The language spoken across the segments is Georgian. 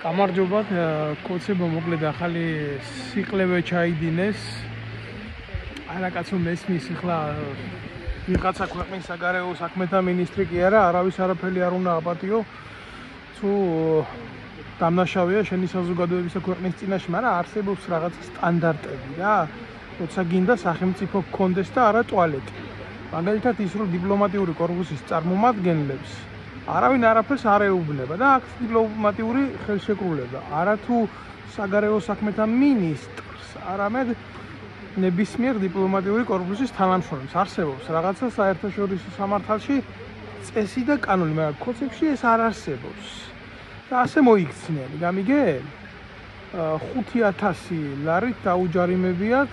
გამარჯობათ, კოცებო მოკლედ ახალი სიყლევე ჩაიდინეს. არა კაცო მესმის ახლა ვიღაცა ქვეყნის საგარეო საქმეთა მინისტრი კი არა, არავის არაფერი არ უნდა აპატიო. თუ დამნაშავეა შენი საზოგადოებისა ქვეყნის წინაშე, მაგრამ არსებობს რაღაც სტანდარტები რა. როცა გინდა სახელმწიფო გქონდეს და არა ტუალეტი. მაგალითად ის რომ დიპლომატიური კორპუსის წარმომადგენლებს არავინ არაფერს არ ეუბნება და აქ დიპლომატიური ხელშეკრულება. არა თუ საგარეო საქმეთა მინისტრს, არამედ ნებისმიერ დიპლომატიური კორპუსის თანამშრომელს არსებობს რაღაცა საერთაშორისო სამართალში წესი და კანონი, მაგრამ კოცებში ეს არ არსებობს. და ასე მოიქცნენ, გამიგე? 5000 ლარით დაუჯარიმებიათ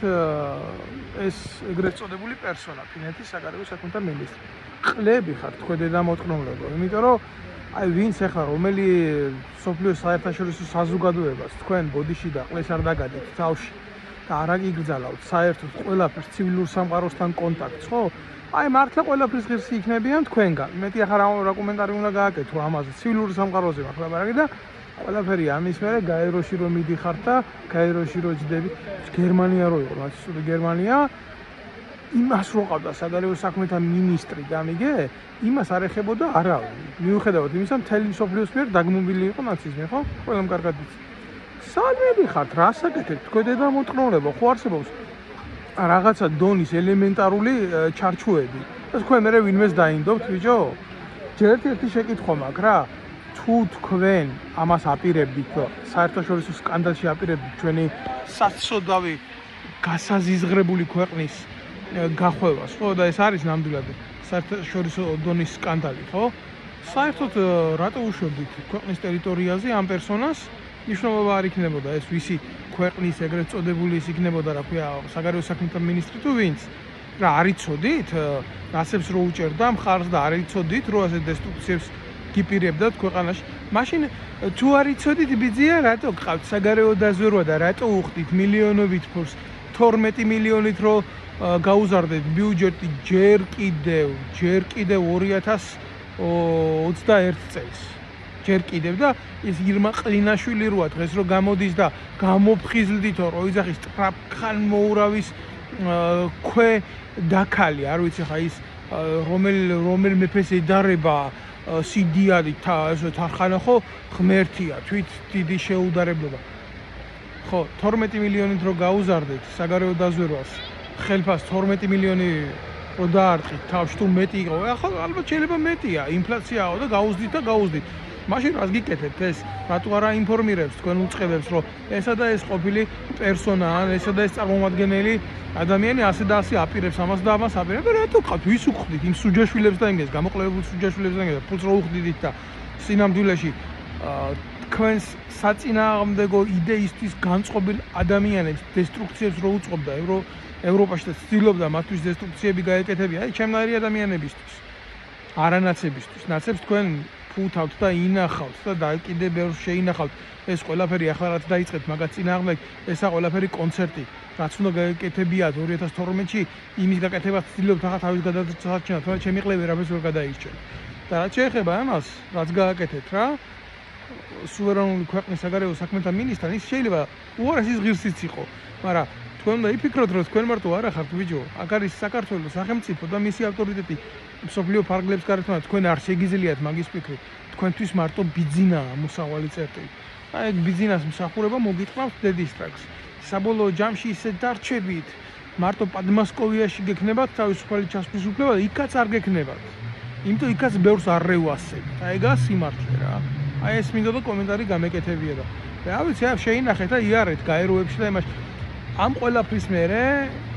ეს ეგრეთ წოდებული პერსონა, ფინეთის საგარეო საქმეთა მინისტრი. ყლები ხართ თქვენ დედამოწმულობო, იმიტომ რომ აი ვინც ახლა რომელი სოფლიოს საერთაშორისო საზოგადოებას თქვენ ბოდიში და ყლეს არ დაგადეთ თავში და არ აკიგრძალავთ საერთოდ ყველაფერს ცივილურ სამყაროსთან კონტაქტს, ხო? აი მართლა ყველაფრის ღირსი იქნებიან თქვენგან. მეტი ახლა რა კომენტარი უნდა გააკეთო ამაზე ცივილურ სამყაროზე მართლა და ყველაფერი ამის მერე გაეროში რომ მიდიხართ და გაეროში რომ ჯდებით გერმანია რო იყო, რაც ისე გერმანია იმას რო ყავდა საგარეო საქმეთა მინისტრი, გამიგე? იმას არ ეხებოდა არავინ. მიუხედავად იმისა, მთელი სოფლიოს მიერ დაგმობილი იყო ნაციზმი, ხო? ყველამ კარგად იცით. სად მიდიხართ, რას აკეთებთ? თქვენ დედამოწმულობო, ხო არსებობს რაღაცა დონის ელემენტარული ჩარჩოები. და თქვენ მერე ვინმეს დაინდობთ, ბიჭო? ჯერ ერთი შეკითხვა მაქვს რა. თუ თქვენ ამას აპირებდით, საერთაშორისო სკანდალში აპირებდით ჩვენი საცოდავი გასაზიზღრებული ქვეყნის გახვევას, ხო? და ეს არის ნამდვილად საერთაშორისო დონის სკანდალი, ხო? საერთოდ რატო უშვებდით ქვეყნის ტერიტორიაზე ამ პერსონას? მნიშვნელობა არ იქნებოდა ეს ვისი ქვეყნის ეგრეთ წოდებული ის იქნებოდა, რა ქვია, საგარეო საქმეთა მინისტრი თუ ვინც? რა არ იცოდით? რასებს რო უჭერდა მხარს და არ იცოდით, რო ასე დესტრუქციებს გიპირებდათ ქვეყანაში. მაშინ თუ არ იცოდით, ბიძია, რატო გყავთ საგარეო დაზვერვა და რატო უხდით მილიონობით ფულს 12 მილიონით რო გაუზარდეთ ბიუჯეტი ჯერ კიდევ 2021 წელს. ჯერ კიდევ და ის ირმა ყლინაშვილი როა დღეს რო გამოდის და გამოფხიზლდითო რო იძახის ტრაპხან მოურავის ქვე დაქალი, არ ვიცი ხა ის რომელ მეფეს ედარება სიდიადი თარხანა ხო ღმერთია თვით დიდი შეუდარებლობა. ხო 12 მილიონით რო გაუზარდეთ საგარეო დაზვერვას ხელფას 12 მილიონი რო დაარტყით თავში თუ მეტი იყო, ახლა ალბათ შეიძლება მეტია, ინფლაციაო და გაუზდით. მაშინ რას გიკეთებთ ეს? რატო არა ინფორმირებს თქვენ უწყებებს რომ ესა და ეს ყოფილი პერსონა ან ესა და ეს წარმომადგენელი ადამიანი ასე და ასე აპირებს ამას და ამას აპირებს და რატო ყავთ? ვის უხდით? იმ სუჯაშვილებს და იმას გამოყლებულ სუჯაშვილებს და იმას ფულს რო უხდით და სინამდვილეში თქვენს საწინააღმდეგო იდეისთვის განწყობილ ადამიანებს დესტრუქციებს რო უწყობდა ევროპაში და ცდილობდა მათთვის დესტრუქციები გაეკეთებია, აი ჩემნაირი ადამიანებისთვის, არანაცებისთვის. ნაცებს თქვენ ფუთავთ და ინახავთ და კიდე ბევრს შეინახავთ. ეს ყველაფერი ახლა რაც დაიწყეთ მაგაც წინააღმდეგ, ესა ყველაფერი კონცერტი, რაც უნდა გაეკეთებიათ 2012-ში, იმის გაკეთებას ცდილობთ ახლა თავის გადაჭრა, თორე ჩემი ყლები რაფერს ვერ გადაისჩენ. და რაც შეეხება ამას, რაც გააკეთეთ რა, სუვერენული ქვეყნის საგარეო საქმეთა მინისტრთან, ის შეიძლება უარესის ღირსიც იყო, მაგრამ თქვენ უნდა იფიქროთ, რომ თქვენ მარტო არ ახართ ბიჭო, აქ არის საქართველოს სახელმწიფო და მისი ავტორიტეტი მსოფლიო ფარგლებს გარეთ, თქვენ არ შეგიძლიათ მაგის ფიქრი, თქვენთვის მარტო ბიძინაა მოსავალი წერტილი. აი ეგ ბიძინას მსახურება მოგიტყავთ დედისტრაკს. საბოლოო ჯამში ისე დარჩებით, მარტო პადმასკოვიაში გექნებათ თავისუფალი ჩასვლის უფლება და იქაც არ გექნებათ. იმიტომ იქაც ბევრს არ რევასებთ. აი ეგა სიმართლე რა. აი ეს მინდოდა კომენტარი გამეკეთებია და რა ვიცი, აი შეინახეთ და იარეთ გაეროებში და იმაში. ამ ყველაფრის მერე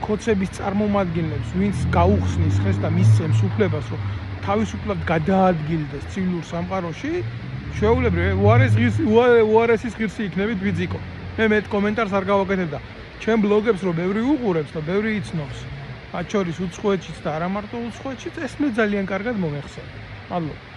კოცების წარმომადგენლებს, ვინც გაუხსნის ხეს და მისცემს უფლებას, რომ თავისუფლად გადაადგილდეს ცივილურ სამყაროში, შეუულებრივ უარესის ღირსი იქნებით ბიძიკო. მე მეტ კომენტარს არ გავაკეთებ და ჩემ ბლოგებს რო ბევრი უყურებს და ბევრი იცნობს, მათ შორის უცხოეთშიც და არა მარტო უცხოეთშიც, ეს მე ძალიან კარგად მომეხსენე. მადლობა.